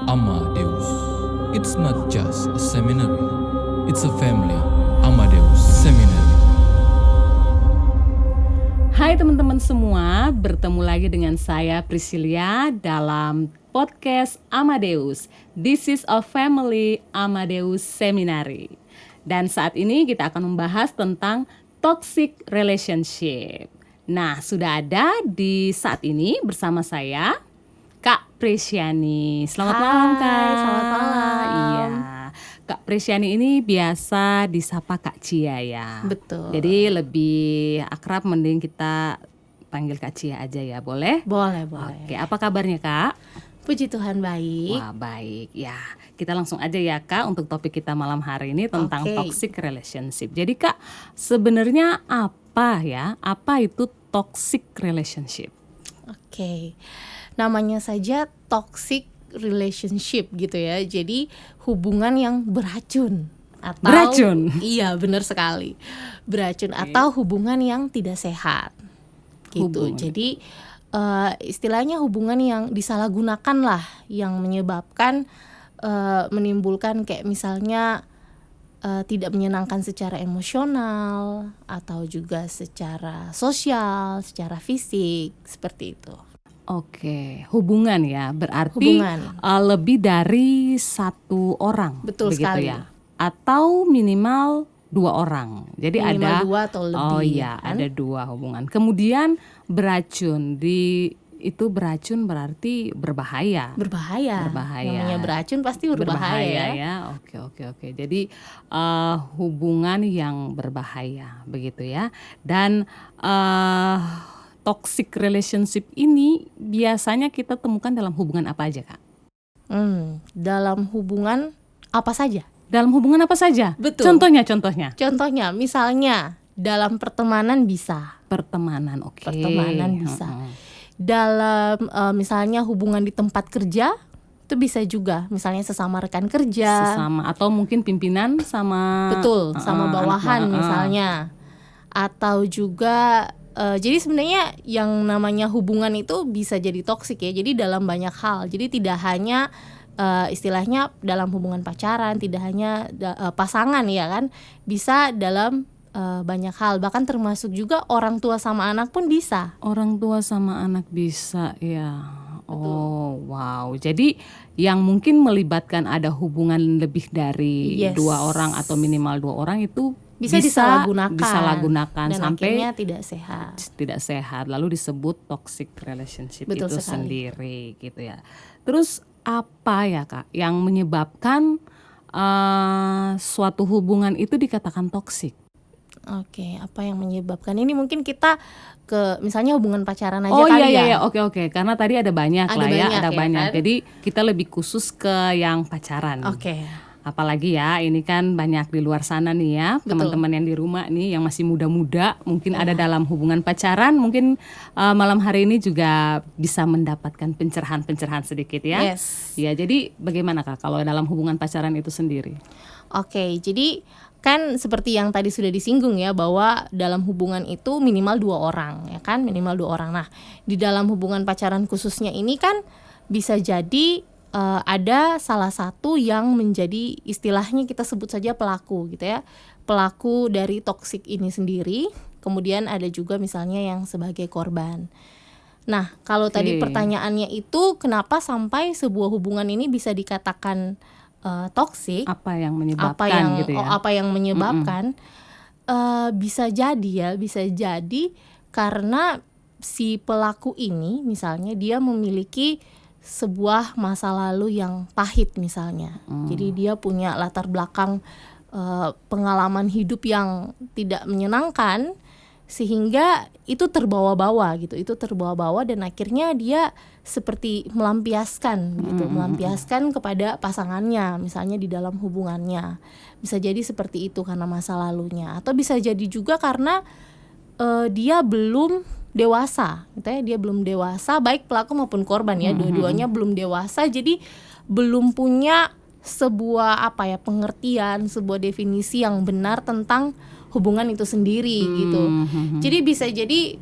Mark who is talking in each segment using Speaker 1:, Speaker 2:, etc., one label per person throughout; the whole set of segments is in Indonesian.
Speaker 1: Amadeus. It's not just a seminary, it's a family. Amadeus Seminary.
Speaker 2: Hai teman-teman semua, bertemu lagi dengan saya Priscilia dalam podcast Amadeus. This is a family Amadeus Seminary. Dan saat ini kita akan membahas tentang toxic relationship. Nah, sudah ada di saat ini bersama saya Kak Presiani. Selamat malam Kak.
Speaker 3: Selamat malam.
Speaker 2: Iya. Kak Presiani ini biasa disapa Kak Cia ya.
Speaker 3: Betul.
Speaker 2: Jadi lebih akrab mending kita panggil Kak Cia aja ya, boleh?
Speaker 3: Boleh.
Speaker 2: Oke, apa kabarnya Kak?
Speaker 3: Puji Tuhan baik.
Speaker 2: Wah, baik. Ya, kita langsung aja ya Kak untuk topik kita malam hari ini tentang
Speaker 3: Oke.
Speaker 2: toxic relationship. Jadi Kak, sebenarnya apa itu toxic relationship?
Speaker 3: Oke. Namanya saja toxic relationship gitu ya. Jadi hubungan yang beracun atau
Speaker 2: Beracun?
Speaker 3: Iya, benar sekali. Beracun atau hubungan yang tidak sehat. Gitu.
Speaker 2: Hubungan.
Speaker 3: Jadi istilahnya hubungan yang disalahgunakan lah, yang menyebabkan menimbulkan kayak misalnya tidak menyenangkan secara emosional atau juga secara sosial, secara fisik, seperti itu.
Speaker 2: Oke, hubungan ya, berarti
Speaker 3: Hubungan.
Speaker 2: lebih dari satu orang,
Speaker 3: Betul
Speaker 2: begitu
Speaker 3: sekali.
Speaker 2: ya? Atau minimal 2 orang. Jadi
Speaker 3: Minimal
Speaker 2: ada
Speaker 3: 2 atau lebih.
Speaker 2: Oh iya,
Speaker 3: kan?
Speaker 2: ada 2 hubungan. Kemudian beracun, itu beracun berarti berbahaya.
Speaker 3: Berbahaya. Namanya beracun pasti berbahaya ya.
Speaker 2: Oke. Jadi hubungan yang berbahaya begitu ya. Dan toxic relationship ini biasanya kita temukan dalam hubungan apa aja Kak?
Speaker 3: Dalam hubungan apa saja?
Speaker 2: Dalam hubungan apa saja?
Speaker 3: Betul.
Speaker 2: Contohnya.
Speaker 3: Contohnya misalnya dalam pertemanan bisa.
Speaker 2: Pertemanan, oke.
Speaker 3: Pertemanan bisa. Dalam misalnya hubungan di tempat kerja itu bisa juga, misalnya sesama rekan kerja.
Speaker 2: Sesama atau mungkin pimpinan sama
Speaker 3: Betul, sama bawahan
Speaker 2: anak,
Speaker 3: misalnya. Atau juga jadi sebenarnya yang namanya hubungan itu bisa jadi toksik ya. Jadi dalam banyak hal. Jadi tidak hanya istilahnya dalam hubungan pacaran, tidak hanya pasangan ya kan. Bisa dalam banyak hal, bahkan termasuk juga orang tua sama anak pun bisa.
Speaker 2: Orang tua sama anak bisa ya. Oh wow. Jadi yang mungkin melibatkan ada hubungan lebih dari
Speaker 3: Yes.
Speaker 2: 2 orang atau minimal 2 orang itu
Speaker 3: Bisa disalahgunakan dan
Speaker 2: sampai
Speaker 3: akhirnya tidak sehat.
Speaker 2: Lalu disebut toxic relationship.
Speaker 3: Betul
Speaker 2: itu
Speaker 3: sekali.
Speaker 2: sendiri gitu ya. Terus apa ya Kak yang menyebabkan suatu hubungan itu dikatakan toxic?
Speaker 3: Oke, apa yang menyebabkan ini? Mungkin kita ke misalnya hubungan pacaran aja
Speaker 2: Oh
Speaker 3: kali ya.
Speaker 2: iya, oke. Karena tadi ada banyak
Speaker 3: Ada
Speaker 2: lah ya,
Speaker 3: banyak
Speaker 2: ada
Speaker 3: ya
Speaker 2: banyak.
Speaker 3: kan?
Speaker 2: Jadi kita lebih khusus ke yang pacaran.
Speaker 3: Oke.
Speaker 2: Apalagi ya, ini kan banyak di luar sana nih ya,
Speaker 3: Betul.
Speaker 2: teman-teman yang di rumah nih yang masih muda-muda, mungkin ada dalam hubungan pacaran, mungkin malam hari ini juga bisa mendapatkan pencerahan-pencerahan sedikit ya.
Speaker 3: Yes.
Speaker 2: Ya, jadi bagaimana Kak kalau dalam hubungan pacaran itu sendiri?
Speaker 3: Oke, jadi kan seperti yang tadi sudah disinggung ya, bahwa dalam hubungan itu minimal 2 orang ya kan, minimal 2 orang. Nah, di dalam hubungan pacaran khususnya ini kan bisa jadi ada salah satu yang menjadi istilahnya kita sebut saja pelaku gitu ya, pelaku dari toksik ini sendiri. Kemudian ada juga misalnya yang sebagai korban. Nah, kalau tadi pertanyaannya itu kenapa sampai sebuah hubungan ini bisa dikatakan toksik?
Speaker 2: Apa yang menyebabkan gitu ya?
Speaker 3: Apa yang menyebabkan? Bisa jadi karena si pelaku ini misalnya dia memiliki sebuah masa lalu yang pahit misalnya. Jadi dia punya latar belakang pengalaman hidup yang tidak menyenangkan, sehingga itu terbawa-bawa gitu. Itu terbawa-bawa dan akhirnya dia seperti melampiaskan gitu, melampiaskan kepada pasangannya misalnya di dalam hubungannya. Bisa jadi seperti itu karena masa lalunya, atau bisa jadi juga karena dia belum dewasa gitu ya. Dia belum dewasa, baik pelaku maupun korban ya, dua-duanya belum dewasa, jadi belum punya sebuah pengertian, sebuah definisi yang benar tentang hubungan itu sendiri gitu. Jadi bisa jadi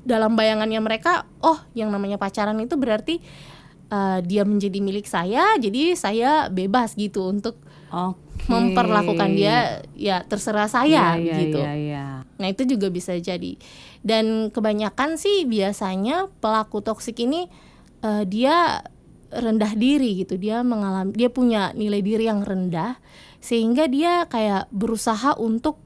Speaker 3: dalam bayangannya mereka, yang namanya pacaran itu berarti dia menjadi milik saya, jadi saya bebas gitu untuk
Speaker 2: Oke.
Speaker 3: memperlakukan dia ya terserah saya
Speaker 2: Iya,
Speaker 3: gitu.
Speaker 2: iya.
Speaker 3: Nah itu juga bisa jadi. Dan kebanyakan sih biasanya pelaku toksik ini dia rendah diri gitu. Dia punya nilai diri yang rendah sehingga dia kayak berusaha untuk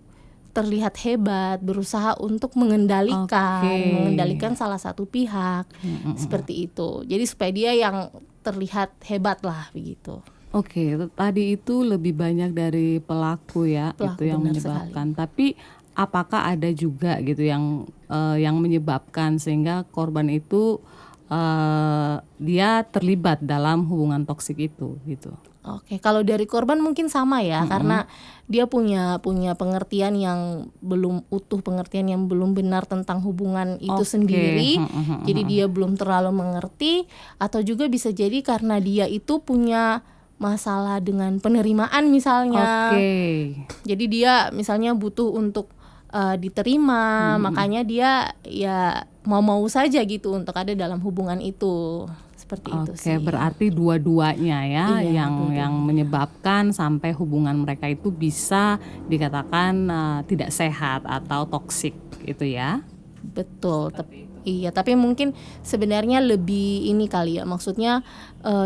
Speaker 3: terlihat hebat, berusaha untuk mengendalikan salah satu pihak. Seperti itu. Jadi supaya dia yang terlihat hebat lah begitu.
Speaker 2: Oke, tadi itu lebih banyak dari pelaku ya,
Speaker 3: Pelaku,
Speaker 2: itu yang
Speaker 3: benar
Speaker 2: menyebabkan. Tapi apakah ada juga gitu yang menyebabkan sehingga korban itu dia terlibat dalam hubungan toksik itu gitu?
Speaker 3: Oke, kalau dari korban mungkin sama ya, karena dia punya pengertian yang belum utuh, pengertian yang belum benar tentang hubungan itu sendiri. Jadi dia belum terlalu mengerti, atau juga bisa jadi karena dia itu punya masalah dengan penerimaan misalnya. Jadi dia misalnya butuh untuk diterima, makanya dia ya mau saja gitu untuk ada dalam hubungan itu. Seperti itu sih.
Speaker 2: Oke, berarti dua-duanya ya
Speaker 3: Iya,
Speaker 2: yang menyebabkan sampai hubungan mereka itu bisa dikatakan tidak sehat atau toksik itu ya.
Speaker 3: Betul. Iya, tapi mungkin sebenarnya lebih ini kali ya. Maksudnya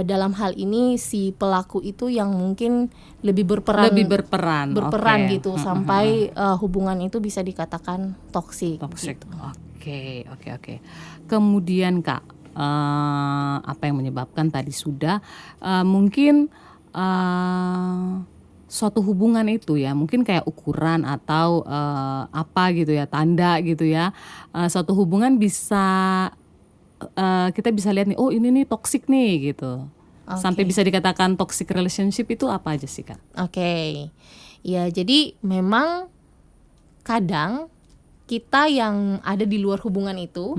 Speaker 3: dalam hal ini si pelaku itu yang mungkin lebih berperan
Speaker 2: Oke.
Speaker 3: gitu sampai hubungan itu bisa dikatakan toksik.
Speaker 2: Toksik.
Speaker 3: Gitu.
Speaker 2: Oke. Kemudian Kak, apa yang menyebabkan tadi sudah mungkin suatu hubungan itu ya mungkin kayak ukuran atau apa gitu ya, tanda gitu ya, suatu hubungan bisa kita bisa lihat nih, oh ini nih toksik nih gitu. Sampai bisa dikatakan toxic relationship itu apa aja sih Kak?
Speaker 3: Oke. Ya, jadi memang kadang kita yang ada di luar hubungan itu,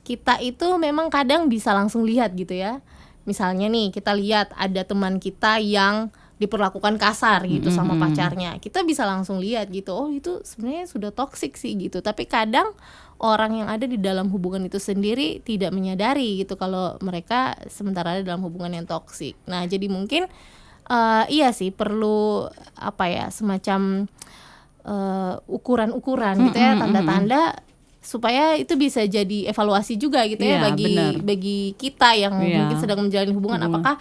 Speaker 3: kita itu memang kadang bisa langsung lihat gitu ya. Misalnya nih kita lihat ada teman kita yang diperlakukan kasar gitu sama pacarnya, kita bisa langsung lihat gitu, oh itu sebenarnya sudah toksik sih gitu. Tapi kadang orang yang ada di dalam hubungan itu sendiri tidak menyadari gitu kalau mereka sementara ada dalam hubungan yang toksik. Nah jadi mungkin iya sih perlu apa ya, semacam ukuran-ukuran gitu ya, tanda-tanda supaya itu bisa jadi evaluasi juga gitu ya bagi kita yang mungkin sedang menjalani hubungan. Apakah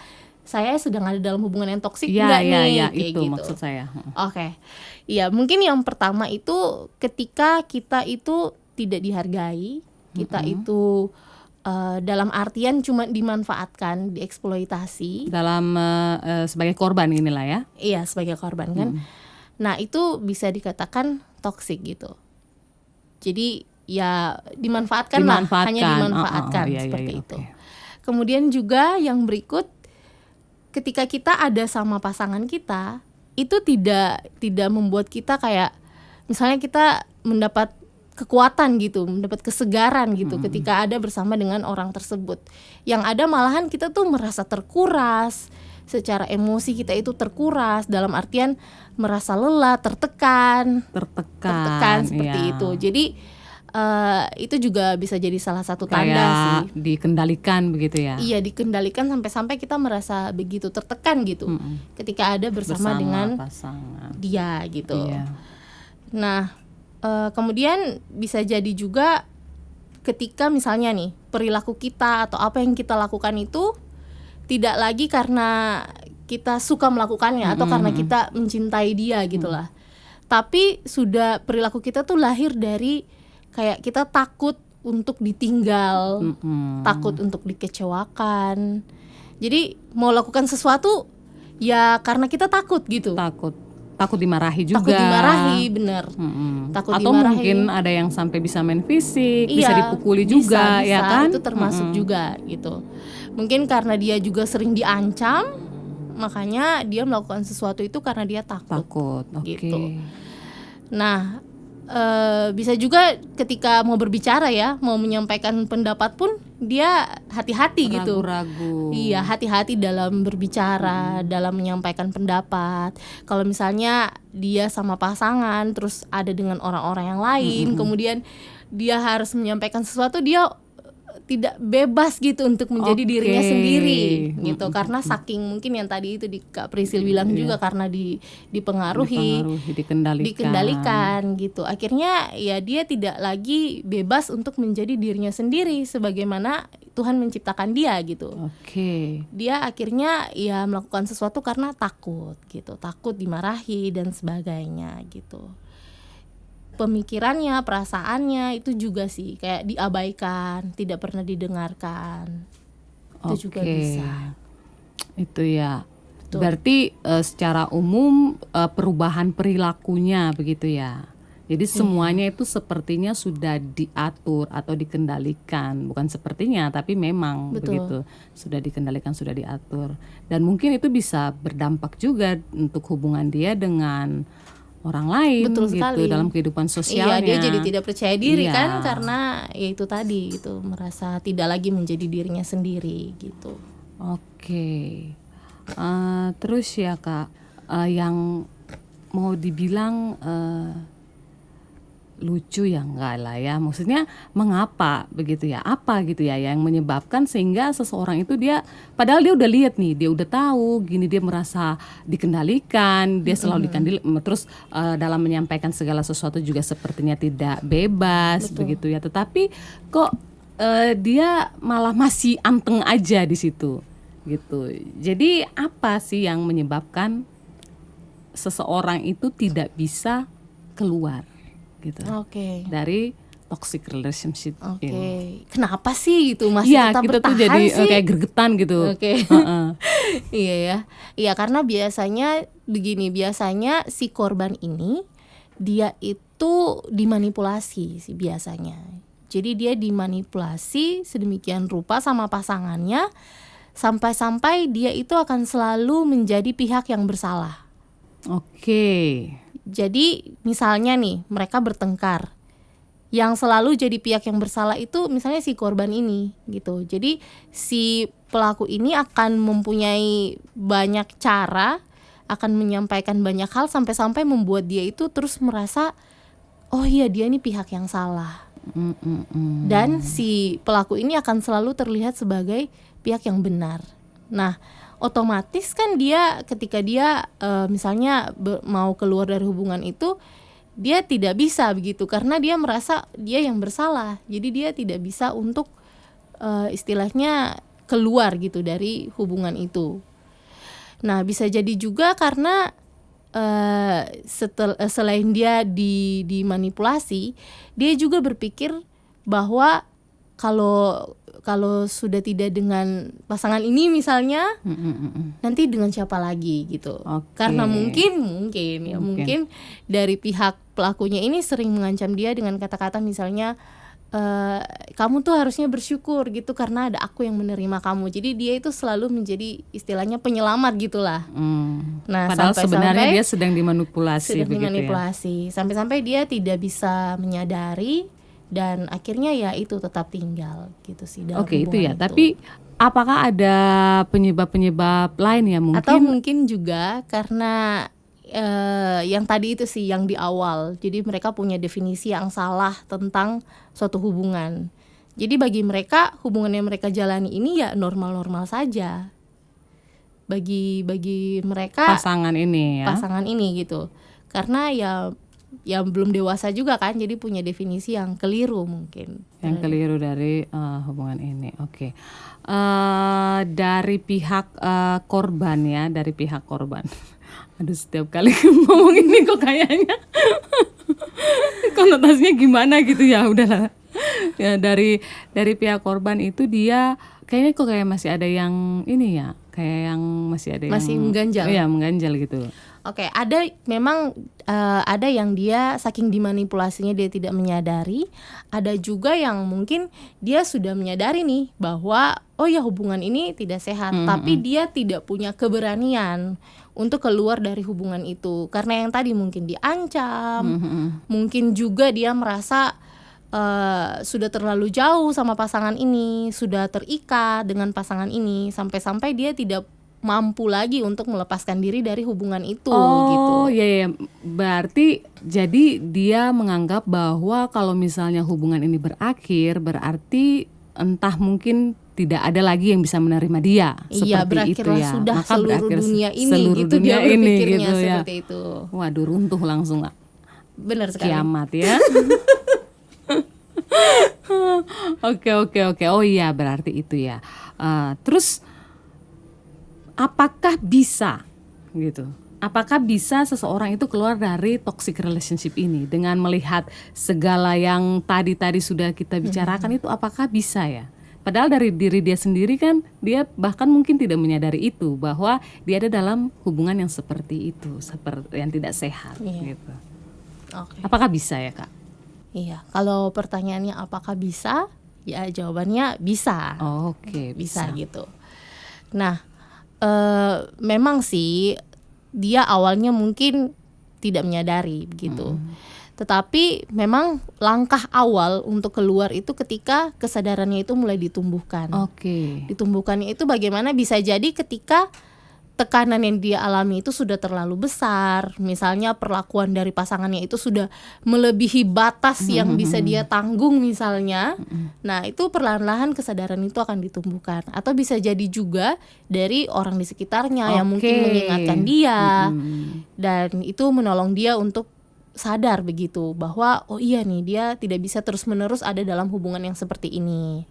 Speaker 3: saya sedang ada dalam hubungan yang toksik enggak nih, kayak
Speaker 2: itu
Speaker 3: gitu.
Speaker 2: Maksud saya.
Speaker 3: Oke. Iya, mungkin yang pertama itu ketika kita itu tidak dihargai, kita itu dalam artian cuma dimanfaatkan, dieksploitasi.
Speaker 2: Dalam sebagai korban inilah ya.
Speaker 3: Iya, sebagai korban kan. Nah, itu bisa dikatakan toksik gitu. Jadi ya dimanfaatkan lah, hanya dimanfaatkan seperti itu.
Speaker 2: Okay.
Speaker 3: Kemudian juga yang berikut, ketika kita ada sama pasangan kita, itu tidak membuat kita kayak misalnya kita mendapat kekuatan gitu, mendapat kesegaran gitu ketika ada bersama dengan orang tersebut. Yang ada malahan kita tuh merasa terkuras, secara emosi kita itu terkuras, dalam artian merasa lelah, tertekan seperti itu. Jadi itu juga bisa jadi salah satu tanda sih.
Speaker 2: Dikendalikan begitu ya.
Speaker 3: Iya, dikendalikan sampai kita merasa begitu tertekan gitu ketika ada bersama dengan
Speaker 2: pasangan
Speaker 3: dia gitu.
Speaker 2: Iya.
Speaker 3: Nah, kemudian bisa jadi juga ketika misalnya nih perilaku kita atau apa yang kita lakukan itu tidak lagi karena kita suka melakukannya atau karena kita mencintai dia gitulah. Tapi sudah perilaku kita tuh lahir dari kayak kita takut untuk ditinggal, takut untuk dikecewakan. Jadi mau lakukan sesuatu ya karena kita takut gitu.
Speaker 2: Takut dimarahi juga.
Speaker 3: Takut dimarahi, bener. Takut
Speaker 2: atau
Speaker 3: dimarahi.
Speaker 2: Mungkin ada yang sampai bisa main fisik, bisa dipukuli juga,
Speaker 3: bisa,
Speaker 2: ya kan?
Speaker 3: Itu termasuk juga gitu. Mungkin karena dia juga sering diancam, makanya dia melakukan sesuatu itu karena dia takut. Gitu. Nah, bisa juga ketika mau berbicara ya, mau menyampaikan pendapat pun dia hati-hati gitu.
Speaker 2: Ragu-ragu.
Speaker 3: Iya, hati-hati dalam berbicara, dalam menyampaikan pendapat. Kalau misalnya dia sama pasangan terus ada dengan orang-orang yang lain, kemudian dia harus menyampaikan sesuatu, dia tidak bebas gitu untuk menjadi
Speaker 2: Oke.
Speaker 3: dirinya sendiri gitu, karena saking mungkin yang tadi itu Kak Prisil bilang juga, karena dipengaruhi, dikendalikan gitu. Akhirnya ya dia tidak lagi bebas untuk menjadi dirinya sendiri sebagaimana Tuhan menciptakan dia gitu.
Speaker 2: Oke.
Speaker 3: Dia akhirnya ya melakukan sesuatu karena takut gitu, takut dimarahi dan sebagainya gitu. Pemikirannya, perasaannya itu juga sih kayak diabaikan, tidak pernah didengarkan. Itu juga bisa.
Speaker 2: Itu ya.
Speaker 3: Betul.
Speaker 2: Berarti secara umum perubahan perilakunya begitu ya. Jadi semuanya itu sepertinya sudah diatur atau dikendalikan, bukan sepertinya tapi memang
Speaker 3: Betul.
Speaker 2: begitu. Sudah dikendalikan, sudah diatur. Dan mungkin itu bisa berdampak juga untuk hubungan dia dengan orang lain.
Speaker 3: Betul
Speaker 2: gitu
Speaker 3: sekali.
Speaker 2: dalam kehidupan sosialnya.
Speaker 3: Iya, dia jadi tidak percaya diri
Speaker 2: Iya.
Speaker 3: kan, karena ya itu tadi gitu, merasa tidak lagi menjadi dirinya sendiri gitu.
Speaker 2: Oke. Terus ya Kak, yang mau dibilang lucu ya enggak lah ya, maksudnya mengapa begitu ya, apa gitu ya yang menyebabkan sehingga seseorang itu dia padahal dia udah lihat nih, dia udah tahu gini, dia merasa dikendalikan, dia selalu dikendalikan, terus dalam menyampaikan segala sesuatu juga sepertinya tidak bebas.
Speaker 3: Betul.
Speaker 2: Begitu ya, tetapi kok dia malah masih anteng aja di situ gitu. Jadi apa sih yang menyebabkan seseorang itu tidak bisa keluar gitu
Speaker 3: Oke.
Speaker 2: dari toxic relationship
Speaker 3: Oke.
Speaker 2: ini?
Speaker 3: Kenapa sih gitu masih
Speaker 2: Iya,
Speaker 3: tetap
Speaker 2: kita tuh
Speaker 3: bertahan
Speaker 2: jadi
Speaker 3: sih?
Speaker 2: kayak gergetan gitu.
Speaker 3: Oke.
Speaker 2: Heeh.
Speaker 3: Iya ya. Iya, karena biasanya begini, biasanya si korban ini dia itu dimanipulasi sih biasanya. Jadi dia dimanipulasi sedemikian rupa sama pasangannya sampai-sampai dia itu akan selalu menjadi pihak yang bersalah.
Speaker 2: Oke.
Speaker 3: Jadi misalnya nih mereka bertengkar, yang selalu jadi pihak yang bersalah itu misalnya si korban ini gitu. Jadi si pelaku ini akan mempunyai banyak cara, akan menyampaikan banyak hal sampai-sampai membuat dia itu terus merasa oh iya dia ini pihak yang salah. Dan si pelaku ini akan selalu terlihat sebagai pihak yang benar. Nah, otomatis kan dia ketika dia misalnya mau keluar dari hubungan itu, dia tidak bisa begitu karena dia merasa dia yang bersalah. Jadi dia tidak bisa untuk istilahnya keluar gitu dari hubungan itu. Nah, bisa jadi juga karena selain dia dimanipulasi, dia juga berpikir bahwa kalau sudah tidak dengan pasangan ini misalnya, nanti dengan siapa lagi gitu.
Speaker 2: Oke.
Speaker 3: Karena mungkin dari pihak pelakunya ini sering mengancam dia dengan kata-kata misalnya kamu tuh harusnya bersyukur gitu karena ada aku yang menerima kamu. Jadi dia itu selalu menjadi istilahnya penyelamat gitulah. Nah,
Speaker 2: Padahal sebenarnya
Speaker 3: sampai-sampai
Speaker 2: dia sedang dimanipulasi
Speaker 3: sedang
Speaker 2: begitu
Speaker 3: dimanipulasi. Sampai-sampai dia tidak bisa menyadari dan akhirnya ya itu tetap tinggal gitu sih dalam
Speaker 2: Oke, itu ya.
Speaker 3: hubungan
Speaker 2: Tapi apakah ada penyebab-penyebab lain ya mungkin?
Speaker 3: atau mungkin juga karena yang tadi itu sih yang di awal. Jadi mereka punya definisi yang salah tentang suatu hubungan. Jadi bagi mereka hubungan yang mereka jalani ini ya normal-normal saja. Bagi mereka
Speaker 2: pasangan ini ya.
Speaker 3: pasangan ini gitu. Karena ya belum dewasa juga kan, jadi punya definisi yang keliru mungkin.
Speaker 2: Yang keliru dari hubungan ini. Oke. Dari pihak korban ya, dari pihak korban. Aduh, setiap kali ngomong ini kok kayaknya konotasinya gimana gitu ya, udahlah. Ya, dari pihak korban itu dia kayaknya kok kayak masih ada yang ini ya, kayak yang masih ada
Speaker 3: Masih
Speaker 2: yang
Speaker 3: mengganjal.
Speaker 2: Iya, mengganjal gitu.
Speaker 3: Oke, ada yang dia saking dimanipulasinya dia tidak menyadari, ada juga yang mungkin dia sudah menyadari nih bahwa oh ya hubungan ini tidak sehat, tapi dia tidak punya keberanian untuk keluar dari hubungan itu karena yang tadi mungkin diancam, mungkin juga dia merasa sudah terlalu jauh sama pasangan ini, sudah terikat dengan pasangan ini sampai-sampai dia tidak mampu lagi untuk melepaskan diri dari hubungan itu gitu.
Speaker 2: Oh iya, berarti jadi dia menganggap bahwa kalau misalnya hubungan ini berakhir berarti entah mungkin tidak ada lagi yang bisa menerima dia
Speaker 3: Iya,
Speaker 2: seperti itu
Speaker 3: berakhirlah
Speaker 2: ya.
Speaker 3: sudah
Speaker 2: Maka
Speaker 3: seluruh
Speaker 2: berakhir
Speaker 3: dunia ini
Speaker 2: seluruh
Speaker 3: gitu
Speaker 2: dunia
Speaker 3: dia
Speaker 2: ini
Speaker 3: berpikirnya
Speaker 2: gitu ya.
Speaker 3: seperti itu.
Speaker 2: Waduh, runtuh langsung
Speaker 3: Benar sekali.
Speaker 2: kiamat ya. Oke. Oh iya, berarti itu ya. Terus apakah bisa gitu? Apakah bisa seseorang itu keluar dari toxic relationship ini dengan melihat segala yang tadi sudah kita bicarakan itu, apakah bisa ya? Padahal dari diri dia sendiri kan dia bahkan mungkin tidak menyadari itu, bahwa dia ada dalam hubungan yang seperti itu, seperti yang tidak sehat gitu.
Speaker 3: Oke.
Speaker 2: Apakah bisa ya, Kak?
Speaker 3: Iya, kalau pertanyaannya apakah bisa? Ya jawabannya bisa.
Speaker 2: Oke,
Speaker 3: Bisa gitu. Nah, memang sih dia awalnya mungkin tidak menyadari begitu. Tetapi memang langkah awal untuk keluar itu ketika kesadarannya itu mulai ditumbuhkan.
Speaker 2: Oke.
Speaker 3: Ditumbuhkannya itu bagaimana, bisa jadi ketika tekanan yang dia alami itu sudah terlalu besar. Misalnya perlakuan dari pasangannya itu sudah melebihi batas yang bisa dia tanggung misalnya. Nah, itu perlahan-lahan kesadaran itu akan ditumbuhkan. Atau bisa jadi juga dari orang di sekitarnya yang mungkin mengingatkan dia. Dan itu menolong dia untuk sadar begitu bahwa oh iya nih, dia tidak bisa terus-menerus ada dalam hubungan yang seperti ini.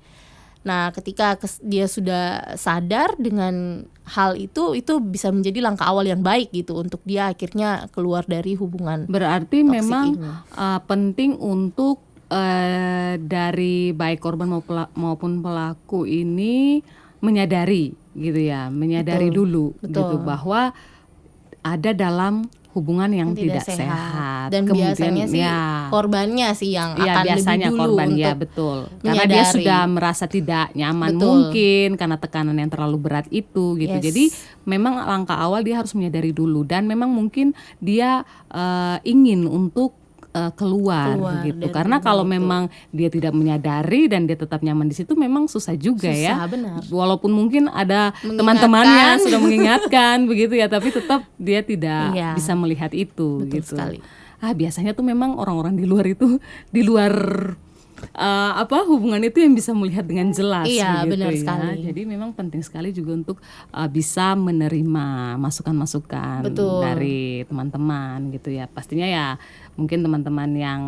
Speaker 3: Nah, ketika dia sudah sadar dengan hal itu bisa menjadi langkah awal yang baik gitu untuk dia akhirnya keluar dari hubungan.
Speaker 2: Berarti
Speaker 3: toksik
Speaker 2: memang
Speaker 3: ini.
Speaker 2: penting untuk dari baik korban maupun pelaku ini menyadari gitu ya, menyadari dulu gitu bahwa ada dalam hubungan yang tidak sehat.
Speaker 3: Dan
Speaker 2: kemudian
Speaker 3: biasanya sih korbannya sih yang akan
Speaker 2: biasanya
Speaker 3: lebih dulu
Speaker 2: korban
Speaker 3: untuk
Speaker 2: ya betul, karena dia sudah merasa tidak nyaman mungkin karena tekanan yang terlalu berat itu gitu. Jadi memang langkah awal dia harus menyadari dulu, dan memang mungkin dia ingin untuk keluar gitu, karena kalau memang dia tidak menyadari dan dia tetap nyaman di situ memang susah juga ya.
Speaker 3: Benar.
Speaker 2: Walaupun mungkin ada teman-temannya sudah mengingatkan begitu ya, tapi tetap dia tidak bisa melihat itu.
Speaker 3: Betul
Speaker 2: gitu.
Speaker 3: sekali.
Speaker 2: Biasanya tuh memang orang-orang di luar itu, di luar hubungan itu yang bisa melihat dengan jelas.
Speaker 3: Iya,
Speaker 2: begitu
Speaker 3: benar
Speaker 2: ya.
Speaker 3: sekali.
Speaker 2: Jadi memang penting sekali juga untuk bisa menerima masukan-masukan dari teman-teman gitu ya. Pastinya ya mungkin teman-teman yang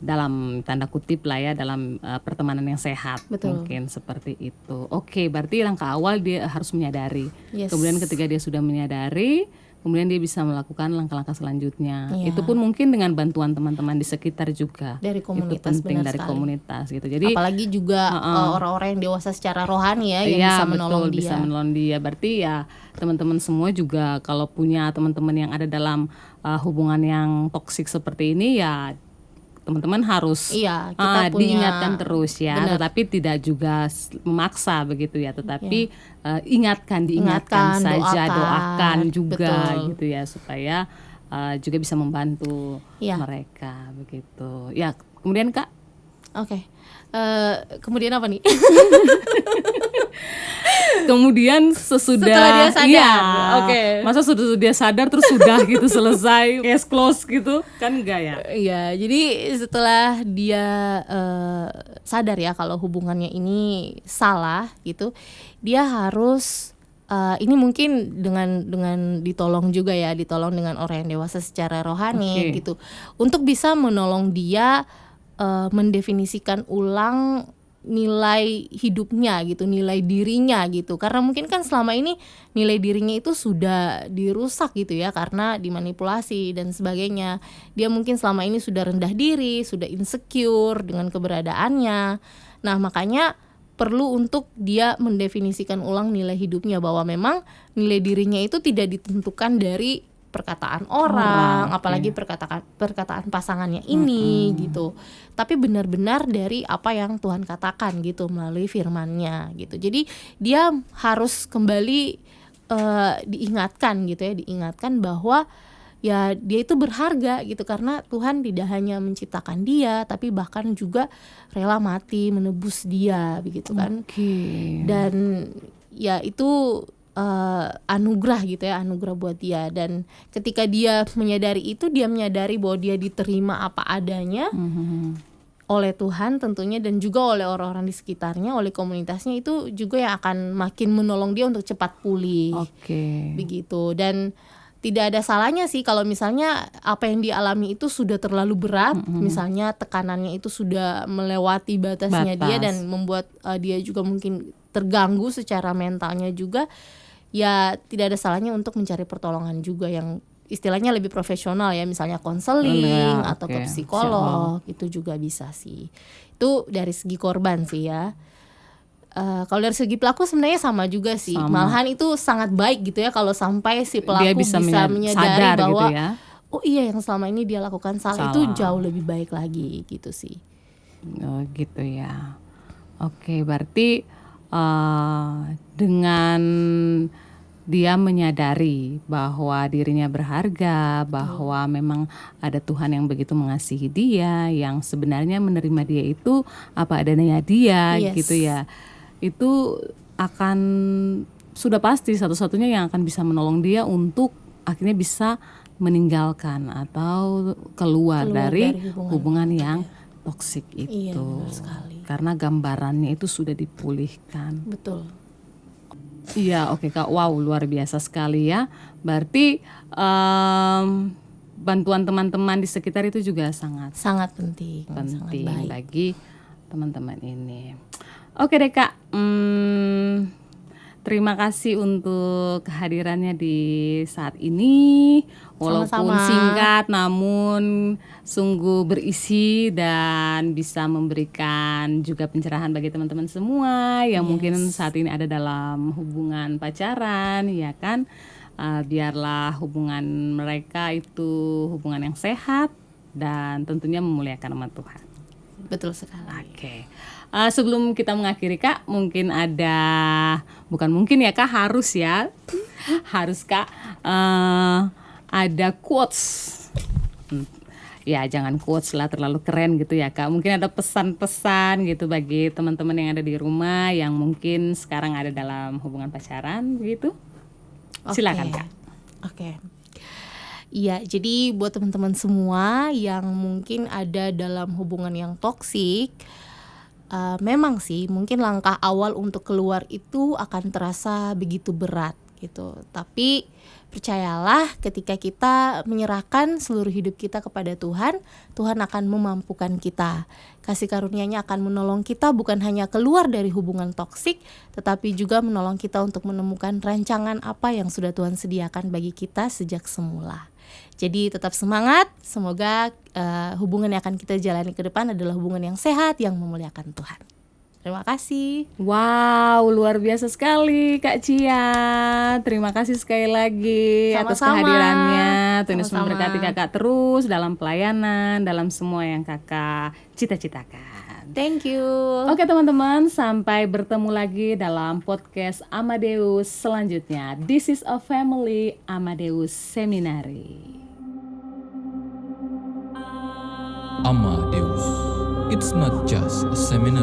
Speaker 2: dalam tanda kutip lah ya, dalam pertemanan yang sehat. Mungkin seperti itu. Oke, berarti langkah awal dia harus menyadari. Kemudian ketika dia sudah menyadari, kemudian dia bisa melakukan langkah-langkah selanjutnya. Itu pun mungkin dengan bantuan teman-teman di sekitar juga.
Speaker 3: Dari komunitas,
Speaker 2: itu penting dari
Speaker 3: sekali.
Speaker 2: komunitas gitu. Jadi
Speaker 3: apalagi juga orang-orang yang dewasa secara rohani ya, yang bisa menolong dia.
Speaker 2: Bisa menolong dia. Berarti ya teman-teman semua juga kalau punya teman-teman yang ada dalam hubungan yang toksik seperti ini ya, teman-teman harus
Speaker 3: kita
Speaker 2: diingatkan terus ya. Tetapi tidak juga memaksa begitu ya, tetapi diingatkan saja, doakan juga gitu ya, supaya juga bisa membantu mereka begitu ya. Kemudian Kak,
Speaker 3: kemudian apa nih?
Speaker 2: Kemudian setelah
Speaker 3: dia sadar,
Speaker 2: masa sudah dia sadar terus sudah gitu selesai, case close gitu kan, enggak ya?
Speaker 3: Iya, jadi setelah dia sadar ya kalau hubungannya ini salah gitu, dia harus ini mungkin dengan ditolong juga ya, ditolong dengan orang yang dewasa secara rohani gitu, untuk bisa menolong dia mendefinisikan ulang nilai hidupnya gitu, nilai dirinya gitu. Karena mungkin kan selama ini nilai dirinya itu sudah dirusak gitu ya, karena dimanipulasi dan sebagainya. Dia mungkin selama ini sudah rendah diri, sudah insecure dengan keberadaannya. Nah, makanya perlu untuk dia mendefinisikan ulang nilai hidupnya, bahwa memang nilai dirinya itu tidak ditentukan dari perkataan orang, apalagi perkataan pasangannya ini gitu, tapi benar-benar dari apa yang Tuhan katakan gitu melalui firman-Nya gitu. Jadi dia harus kembali diingatkan bahwa ya dia itu berharga gitu, karena Tuhan tidak hanya menciptakan dia, tapi bahkan juga rela mati menebus dia begitu kan. Dan ya itu anugerah gitu ya, anugerah buat dia. Dan ketika dia menyadari itu, dia menyadari bahwa dia diterima apa adanya, oleh Tuhan tentunya, dan juga oleh orang-orang di sekitarnya, oleh komunitasnya, itu juga yang akan makin menolong dia untuk cepat pulih.
Speaker 2: Oke.
Speaker 3: Begitu. Dan tidak ada salahnya sih kalau misalnya apa yang dialami itu sudah terlalu berat, misalnya tekanannya itu sudah melewati batasnya dia dan membuat dia juga mungkin terganggu secara mentalnya juga, ya tidak ada salahnya untuk mencari pertolongan juga yang istilahnya lebih profesional ya, misalnya konseling atau ke psikolog, itu juga bisa sih. Itu dari segi korban sih ya. Kalau dari segi pelaku sebenarnya sama juga sih. Malahan itu sangat baik gitu ya kalau sampai si pelaku
Speaker 2: Dia
Speaker 3: bisa menyadari bahwa
Speaker 2: gitu ya.
Speaker 3: Oh iya, yang selama ini dia lakukan salah itu jauh lebih baik lagi gitu sih.
Speaker 2: Oh gitu ya. Oke, berarti dengan dia menyadari bahwa dirinya berharga, bahwa memang ada Tuhan yang begitu mengasihi dia, yang sebenarnya menerima dia itu apa adanya dia, gitu ya. Itu akan sudah pasti satu-satunya yang akan bisa menolong dia untuk akhirnya bisa meninggalkan atau keluar dari hubungan yang toksik itu.
Speaker 3: Iya, benar sekali.
Speaker 2: Karena gambarannya itu sudah dipulihkan.
Speaker 3: Betul.
Speaker 2: Iya, oke Kak. Wow, luar biasa sekali ya. Berarti bantuan teman-teman di sekitar itu juga sangat
Speaker 3: penting sangat baik
Speaker 2: bagi teman-teman ini. Oke deh Kak. Terima kasih untuk kehadirannya di saat ini. Walaupun singkat namun sungguh berisi dan bisa memberikan juga pencerahan bagi teman-teman semua yang mungkin saat ini ada dalam hubungan pacaran, ya kan? Biarlah hubungan mereka itu hubungan yang sehat dan tentunya memuliakan nama Tuhan.
Speaker 3: Betul sekali.
Speaker 2: Oke. Sebelum kita mengakhiri Kak, mungkin harus ya, harus Kak, ada quotes. Ya jangan quotes lah terlalu keren gitu ya Kak. Mungkin ada pesan-pesan gitu bagi teman-teman yang ada di rumah yang mungkin sekarang ada dalam hubungan pacaran gitu. Silakan Kak.
Speaker 3: Oke. Iya, jadi buat teman-teman semua yang mungkin ada dalam hubungan yang toksik, memang sih mungkin langkah awal untuk keluar itu akan terasa begitu berat gitu. Tapi percayalah, ketika kita menyerahkan seluruh hidup kita kepada Tuhan, Tuhan akan memampukan kita. Kasih karunia-Nya akan menolong kita bukan hanya keluar dari hubungan toksik, tetapi juga menolong kita untuk menemukan rancangan apa yang sudah Tuhan sediakan bagi kita sejak semula. Jadi tetap semangat, semoga hubungan yang akan kita jalani ke depan adalah hubungan yang sehat, yang memuliakan Tuhan. Terima kasih.
Speaker 2: Wow, luar biasa sekali Kak Cia. Terima kasih sekali lagi atas kehadirannya. Tuhan Yesus memberkati Kakak terus dalam pelayanan, dalam semua yang Kakak cita-citakan.
Speaker 3: Thank you.
Speaker 2: Oke teman-teman, sampai bertemu lagi dalam podcast Amadeus selanjutnya. This is a family Amadeus Seminary.
Speaker 1: Amadeus. It's not just a seminar.